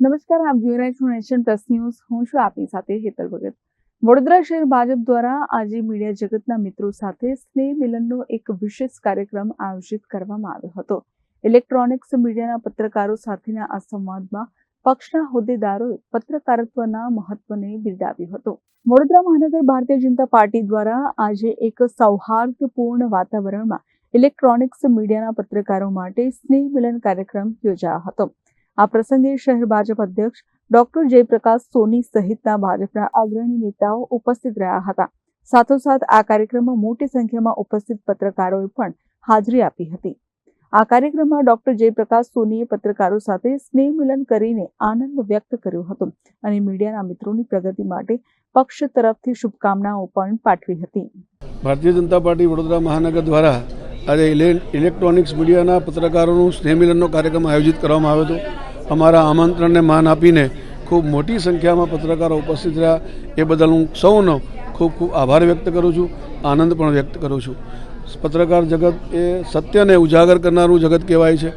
નમસ્કાર, આપ જોઈ રહ્યા છો નેશન પ્લસ ન્યૂઝ. હું છું આપની સાથે હેતલ ભગત. વડોદરા શહેર ભાજપ દ્વારા આજે મીડિયા જગતના મિત્રો સાથે સ્નેહ મિલનનો એક વિશેષ કાર્યક્રમ આયોજિત કરવામાં આવ્યો હતો. ઇલેક્ટ્રોનિક્સ મીડિયાના પત્રકારો સાથેના આ સંવાદમાં પક્ષના હોદ્દેદારોએ પત્રકારત્વના મહત્વને બિરદાવ્યું હતું. વડોદરા મહાનગર ભારતીય જનતા પાર્ટી દ્વારા આજે એક સૌહાર્દપૂર્ણ વાતાવરણમાં ઇલેક્ટ્રોનિક્સ મીડિયાના પત્રકારો માટે સ્નેહ મિલન કાર્યક્રમ યોજાયો હતો. આ પ્રસંગે શહેર ભાજપ અધ્યક્ષ ડોક્ટર જયપ્રકાશ સોની સહિતના ભાજપના અગ્રણી નેતાઓ ઉપસ્થિત રહ્યા હતા. સાથોસાથ આ કાર્યક્રમમાં મોટી સંખ્યામાં ઉપસ્થિત પત્રકારોએ પણ હાજરી આપી હતી. આ કાર્યક્રમમાં ડોક્ટર જયપ્રકાશ સોનીએ પત્રકારો સાથે સ્નેહ મિલન કરીને આનંદ વ્યક્ત કર્યો હતો અને મીડિયાના મિત્રોની પ્રગતિ માટે પક્ષ તરફથી શુભકામનાઓ પણ પાઠવી હતી. ભારતીય જનતા પાર્ટી વડોદરા મહાનગર દ્વારા આજે ઇલેક્ટ્રોનિક્સ મીડિયાના પત્રકારોનું સ્નેહ મિલનનો કાર્યક્રમ આયોજિત કરવામાં આવ્યો હતો. અમારા આમંત્રણને માન આપીને ખૂબ મોટી સંખ્યામાં પત્રકારો ઉપસ્થિત રહ્યા એ બદલ હું સૌનો ખૂબ ખૂબ આભાર વ્યક્ત કરું છું, આનંદ પણ વ્યક્ત કરું છું. પત્રકાર જગત એ સત્યને ઉજાગર કરનારું જગત કહેવાય છે.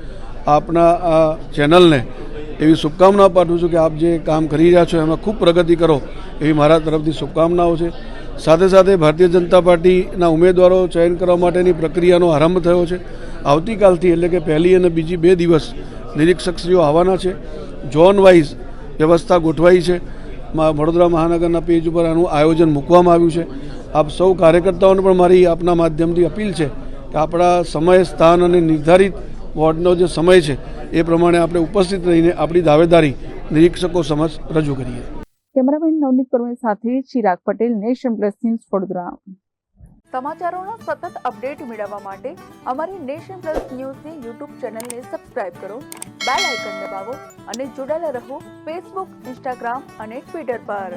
આપના આ ચેનલને એવી શુભકામનાઓ પાઠવું છું કે આપ જે કામ કરી રહ્યા છો એમાં ખૂબ પ્રગતિ કરો એવી મારા તરફથી શુભકામનાઓ છે. સાથે સાથે ભારતીય જનતા પાર્ટીના ઉમેદવારો ચયન કરવા માટેની પ્રક્રિયાનો આરંભ થયો છે. આવતીકાલથી એટલે કે પહેલી અને બીજી 2 દિવસ નિરીક્ષકશ્રીઓ આવવાના છે. ઝોન વાઇઝ વ્યવસ્થા ગોઠવાઈ છે. વડોદરા મહાનગરના પેજ ઉપર આનું આયોજન મૂકવામાં આવ્યું છે. આપ સૌ કાર્યકર્તાઓને પણ મારી આપના માધ્યમથી અપીલ છે કે આપણા સમય, સ્થાન અને નિર્ધારિત વોર્ડનો જે સમય છે એ પ્રમાણે આપણે ઉપસ્થિત રહીને આપણી દાવેદારી નિરીક્ષકો સમક્ષ રજૂ કરીએ. કેમેરામેન નવનીત પરમેશ સાથે Chirag Patel, Nation Plus News, Vadodara. સમાચારોના સતત અપડેટ મેળવવા માટે અમારી નેશન પ્લસ ન્યૂઝની યુટ્યુબ ચેનલને સબસ્ક્રાઇબ કરો, બેલ આઇકન દબાવો અને જોડાયેલા રહો ફેસબુક, ઇન્સ્ટાગ્રામ અને ટ્વિટર પર.